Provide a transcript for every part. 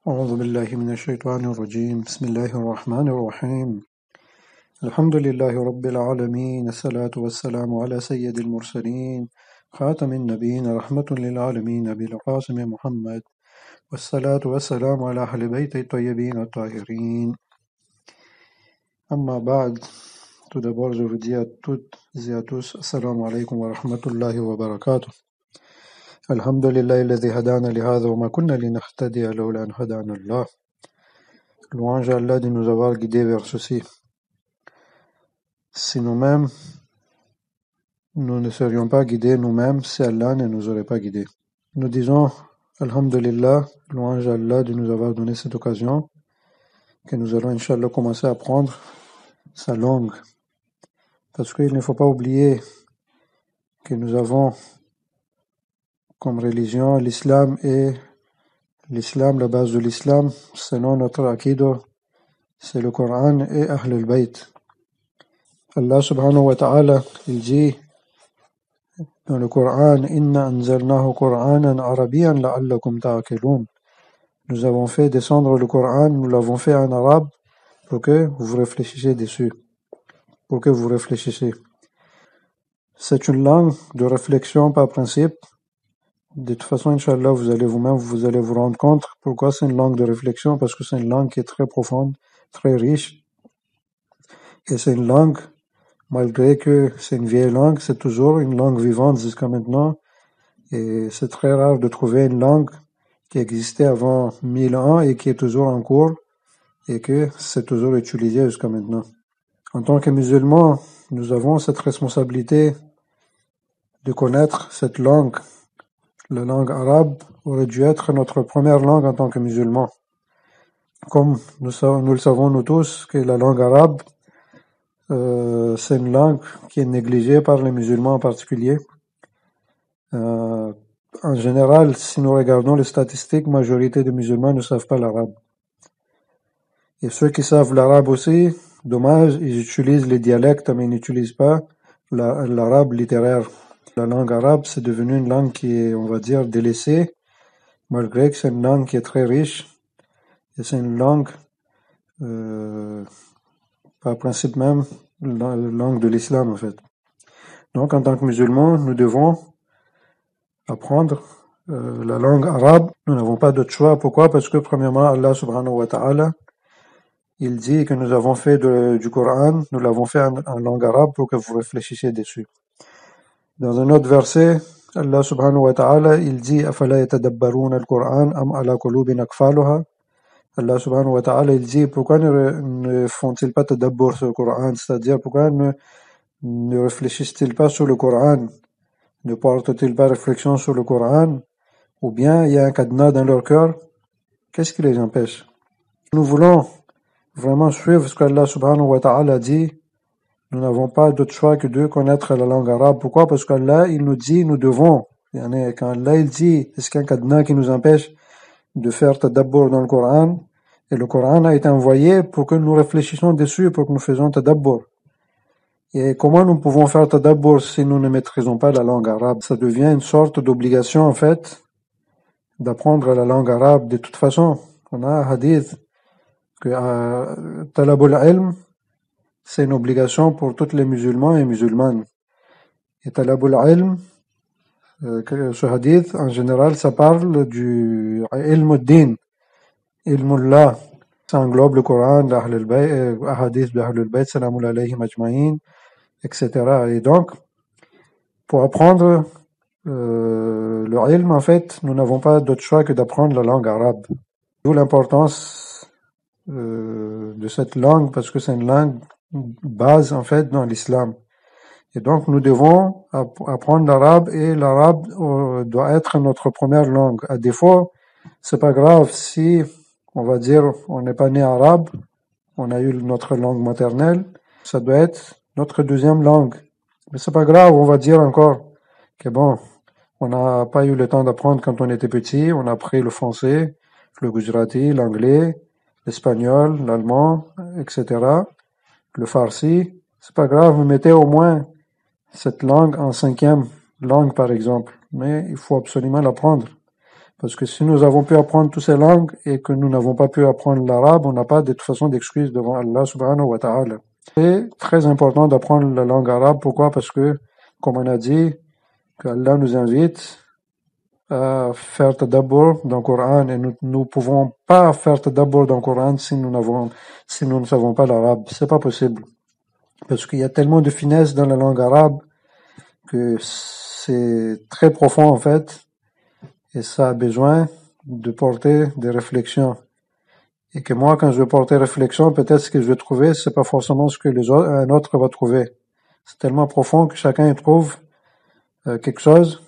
أعوذ بالله من الشيطان الرجيم بسم الله الرحمن الرحيم الحمد لله رب العالمين الصلاة والسلام على سيد المرسلين خاتم النبيين رحمة للعالمين أبي القاسم محمد والصلاة والسلام على أهل بيت الطيبين الطاهرين. أما بعد, tout d'abord je vous dis à toutes et à tous Assalamu alaikum wa rahmatullahi wa barakatuh. الحمد لله الذي هدانا لهذا وما كنا لنهتدي لولا أن هدانا الله. Louange à Allah de nous avoir guidés vers ceci. Si nous-mêmes, nous ne serions pas guidés nous-mêmes, si Allah ne nous aurait pas guidés. Nous disons, Alhamdulillah, louange à Allah de nous avoir donné cette occasion, que nous allons, Inch'Allah, commencer à apprendre sa langue. Parce qu'il ne faut pas oublier que nous avons comme religion l'islam, et l'islam, la base de l'islam, selon notre aqidah, c'est le Coran et Ahl al-Bayt. Allah subhanahu wa ta'ala, il dit dans le Coran, Inna anzalnahu Qur'anan arabiyan la'allakum ta'aqilun. Nous avons fait descendre le Coran, nous l'avons fait en arabe pour que vous réfléchissiez dessus. Pour que vous réfléchissiez. C'est une langue de réflexion par principe. De toute façon, Inch'Allah, vous allez vous rendre compte pourquoi c'est une langue de réflexion, parce que c'est une langue qui est très profonde, très riche. Et c'est une langue, malgré que c'est une vieille langue, c'est toujours une langue vivante jusqu'à maintenant. Et c'est très rare de trouver une langue qui existait avant 1000 ans et qui est toujours en cours et que c'est toujours utilisé jusqu'à maintenant. En tant que musulmans, nous avons cette responsabilité de connaître cette langue. La langue arabe aurait dû être notre première langue en tant que musulmans. Comme nous le savons nous tous que la langue arabe, c'est une langue qui est négligée par les musulmans en particulier. En général, si nous regardons les statistiques, la majorité des musulmans ne savent pas l'arabe. Et ceux qui savent l'arabe aussi, dommage, ils utilisent les dialectes, mais ils n'utilisent pas l'arabe littéraire. La langue arabe, c'est devenu une langue qui est, on va dire, délaissée, malgré que c'est une langue qui est très riche. Et c'est une langue, par principe même, la langue de l'islam, en fait. Donc, en tant que musulmans, nous devons apprendre la langue arabe. Nous n'avons pas d'autre choix. Pourquoi? Parce que, premièrement, Allah subhanahu wa ta'ala, il dit que nous avons fait du Coran, nous l'avons fait en langue arabe pour que vous réfléchissiez dessus. Dans un autre verset, Allah subhanahu wa ta'ala, il dit أَفَلَا يَتَدَبَّرُونَ الْقُرْآنَ أَمْ عَلَى قُلُوبٍ أَقْفَالُهَا. Allah subhanahu wa ta'ala, il dit pourquoi ne font-ils pas tadabbur sur le Coran, c'est-à-dire pourquoi ne réfléchissent-ils pas sur le Coran, ne portent-ils pas réflexion sur le Coran, ou bien il y a un cadenas dans leur cœur? Qu'est-ce qui les empêche? Nous voulons vraiment suivre ce qu'Allah subhanahu wa ta'ala dit. Nous n'avons pas d'autre choix que de connaître la langue arabe. Pourquoi? Parce qu'Allah, il nous dit, nous devons. Quand Allah, il dit, est-ce qu'il y a un cadenas qui nous empêche de faire tadabbur dans le Coran? Et le Coran a été envoyé pour que nous réfléchissions dessus, pour que nous fassions tadabbur. Et comment nous pouvons faire tadabbur si nous ne maîtrisons pas la langue arabe? Ça devient une sorte d'obligation, en fait, d'apprendre la langue arabe. De toute façon, on a un hadith que talabul ilm, c'est une obligation pour tous les musulmans et musulmanes. Et talabul ilm, ce hadith, en général, ça parle du ilm ad-din, ilm Allah. Ça englobe le Coran, l'Ahl al-Bayt, hadith d'Ahl al-Bayt, salamun alayhim ajma'in, etc. Et donc, pour apprendre le ilm, en fait, nous n'avons pas d'autre choix que d'apprendre la langue arabe. D'où l'importance de cette langue, parce que c'est une langue base, en fait, dans l'islam. Et donc, nous devons apprendre l'arabe, et l'arabe doit être notre première langue. À défaut, c'est pas grave si, on va dire, on n'est pas né arabe, on a eu notre langue maternelle, ça doit être notre deuxième langue. Mais c'est pas grave, on va dire encore que bon, on n'a pas eu le temps d'apprendre quand on était petit, on a appris le français, le gujarati, l'anglais, l'espagnol, l'allemand, etc. Le farsi, c'est pas grave, vous mettez au moins cette langue en 5e langue, par exemple. Mais il faut absolument l'apprendre. Parce que si nous avons pu apprendre toutes ces langues et que nous n'avons pas pu apprendre l'arabe, on n'a pas de toute façon d'excuse devant Allah subhanahu wa ta'ala. C'est très important d'apprendre la langue arabe. Pourquoi? Parce que, comme on a dit, qu'Allah nous invite à faire tadabbur dans le Coran et nous ne pouvons pas faire tadabbur dans le Coran si nous ne savons pas l'arabe. C'est pas possible. Parce qu'il y a tellement de finesse dans la langue arabe que c'est très profond en fait et ça a besoin de porter des réflexions. Et que moi, quand je vais porter réflexion, peut-être ce que je vais trouver, c'est pas forcément ce que un autre va trouver. C'est tellement profond que chacun y trouve quelque chose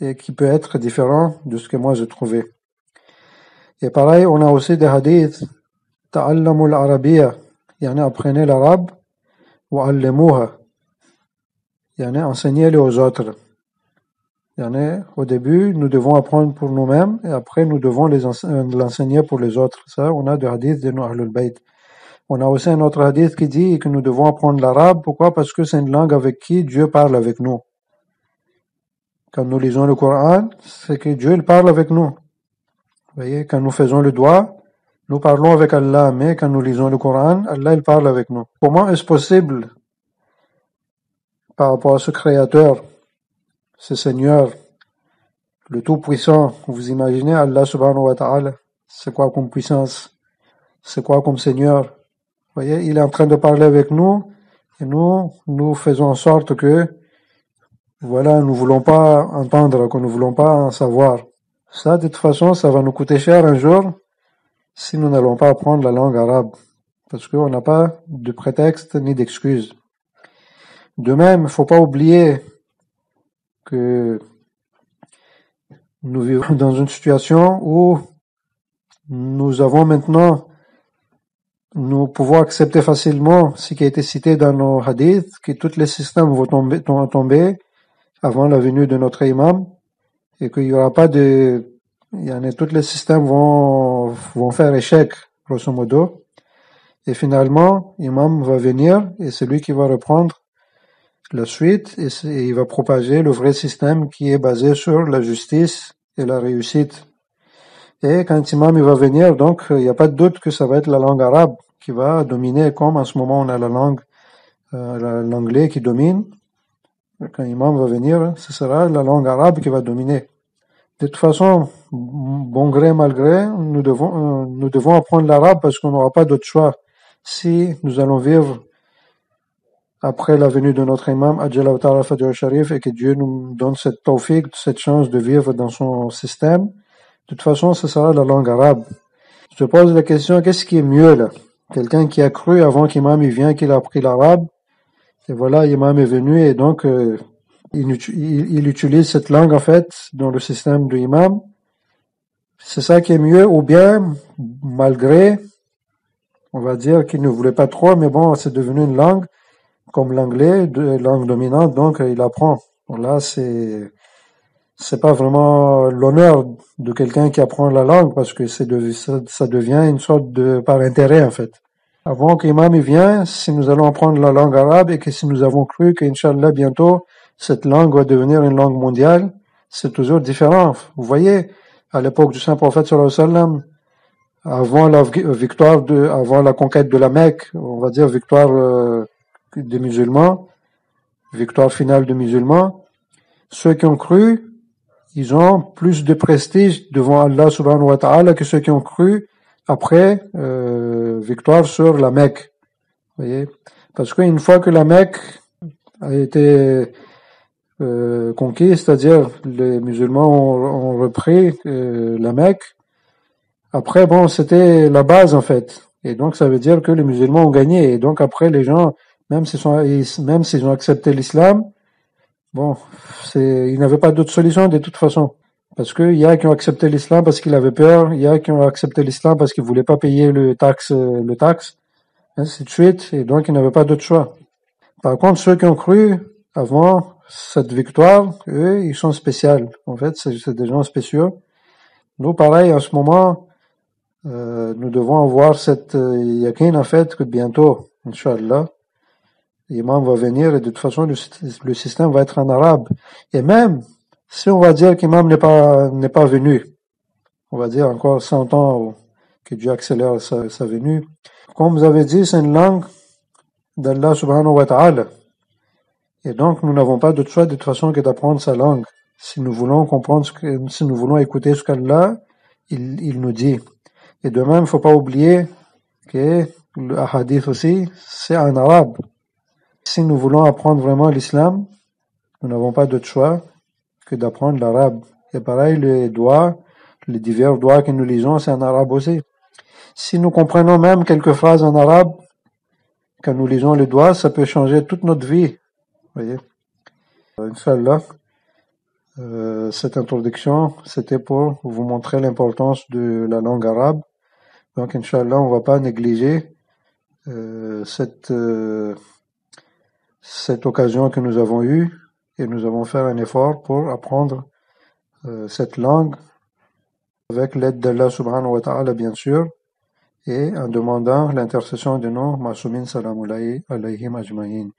et qui peut être différent de ce que moi j'ai trouvé. Et pareil, on a aussi des hadiths, ta'allamu al-arabiyya, yani apprenez l'arabe, wa allimuha, yani enseignez-le aux autres. Yani, au début, nous devons apprendre pour nous-mêmes et après nous devons l'enseigner pour les autres. Ça, on a des hadiths de nos Ahlul Bayt. On a aussi un autre hadith qui dit que nous devons apprendre l'arabe. Pourquoi? Parce que c'est une langue avec qui Dieu parle avec nous. Quand nous lisons le Coran, c'est que Dieu il parle avec nous. Vous voyez, quand nous faisons le doigt, nous parlons avec Allah, mais quand nous lisons le Coran, Allah il parle avec nous. Comment est-ce possible, par rapport à ce Créateur, ce Seigneur, le Tout-Puissant, vous imaginez Allah subhanahu wa ta'ala, c'est quoi comme puissance? C'est quoi comme Seigneur? Vous voyez, il est en train de parler avec nous, et nous faisons en sorte que, voilà, nous voulons pas entendre, que nous voulons pas en savoir. Ça, de toute façon, ça va nous coûter cher un jour, si nous n'allons pas apprendre la langue arabe. Parce qu'on n'a pas de prétexte ni d'excuse. De même, il faut pas oublier que nous vivons dans une situation où nous avons maintenant, nous pouvons accepter facilement ce qui a été cité dans nos hadiths, que tous les systèmes vont tomber avant la venue de notre imam, et qu'il y aura pas tous les systèmes vont faire échec, grosso modo. Et finalement, l'imam va venir, et c'est lui qui va reprendre la suite, et il va propager le vrai système qui est basé sur la justice et la réussite. Et quand l'imam il va venir, donc, il n'y a pas de doute que ça va être la langue arabe qui va dominer, comme en ce moment on a l'anglais qui domine. Quand l'imam va venir, ce sera la langue arabe qui va dominer. De toute façon, bon gré, mal gré, nous devons apprendre l'arabe parce qu'on n'aura pas d'autre choix. Si nous allons vivre après la venue de notre imam, Ajjallahu ta'ala Fajr Sharif, et que Dieu nous donne cette tawfiq, cette chance de vivre dans son système, de toute façon, ce sera la langue arabe. Je pose la question, qu'est-ce qui est mieux là? Quelqu'un qui a cru avant qu'imam il vient, qu'il a appris l'arabe, et voilà, l'imam est venu, et donc il utilise cette langue en fait dans le système de l'imam. C'est ça qui est mieux, ou bien, malgré, on va dire qu'il ne voulait pas trop, mais bon, c'est devenu une langue, comme l'anglais, langue dominante, donc il apprend. Bon, là, c'est pas vraiment l'honneur de quelqu'un qui apprend la langue, parce que ça devient une sorte de par intérêt, en fait. Avant qu'imam il vient, si nous allons apprendre la langue arabe, et que si nous avons cru qu'Inch'Allah, bientôt, cette langue va devenir une langue mondiale, c'est toujours différent. Vous voyez, à l'époque du Saint-Prophète, sallallahu alayhi wa sallam, avant avant la conquête de la Mecque, on va dire victoire des musulmans, victoire finale des musulmans, ceux qui ont cru, ils ont plus de prestige devant Allah subhanahu wa ta'ala que ceux qui ont cru après victoire sur la Mecque. Vous voyez? Parce qu'une fois que la Mecque a été conquise, c'est-à-dire les musulmans ont repris la Mecque, après bon c'était la base en fait, et donc ça veut dire que les musulmans ont gagné, et donc après les gens, même s'ils ont accepté l'islam, bon, ils n'avaient pas d'autre solution de toute façon. Parce qu'il y a qui ont accepté l'islam parce qu'ils avaient peur, il y a qui ont accepté l'islam parce qu'ils voulaient pas payer le taxe, ainsi de suite, et donc ils n'avaient pas d'autre choix. Par contre, ceux qui ont cru avant cette victoire, eux, ils sont spéciaux. En fait, c'est des gens spéciaux. Nous, pareil, en ce moment, nous devons avoir cette yaqin, en fait, que bientôt, Inch'Allah, l'imam va venir et de toute façon, le système va être en arabe. Et même, si on va dire qu'imam n'est pas venu, on va dire encore 100 ans que Dieu accélère sa venue. Comme vous avez dit, c'est une langue d'Allah subhanahu wa ta'ala. Et donc, nous n'avons pas d'autre choix de toute façon que d'apprendre sa langue. Si nous voulons comprendre si nous voulons écouter ce qu'Allah, il nous dit. Et de même, il ne faut pas oublier que le hadith aussi, c'est en arabe. Si nous voulons apprendre vraiment l'islam, nous n'avons pas d'autre choix que d'apprendre l'arabe. Et pareil, les divers doigts que nous lisons, c'est en arabe aussi. Si nous comprenons même quelques phrases en arabe, quand nous lisons les doigts, ça peut changer toute notre vie. Voyez. Inch'Allah, cette introduction, c'était pour vous montrer l'importance de la langue arabe. Donc, Inch'Allah, on ne va pas négliger cette occasion que nous avons eue et nous avons fait un effort pour apprendre cette langue avec l'aide d'Allah subhanahu wa ta'ala, bien sûr, et en demandant l'intercession de nos ma'soumin salamullahi alayhim ajma'in.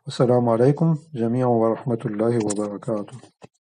Assalamu alaikum jami'an wa rahmatullahi wa barakatuh.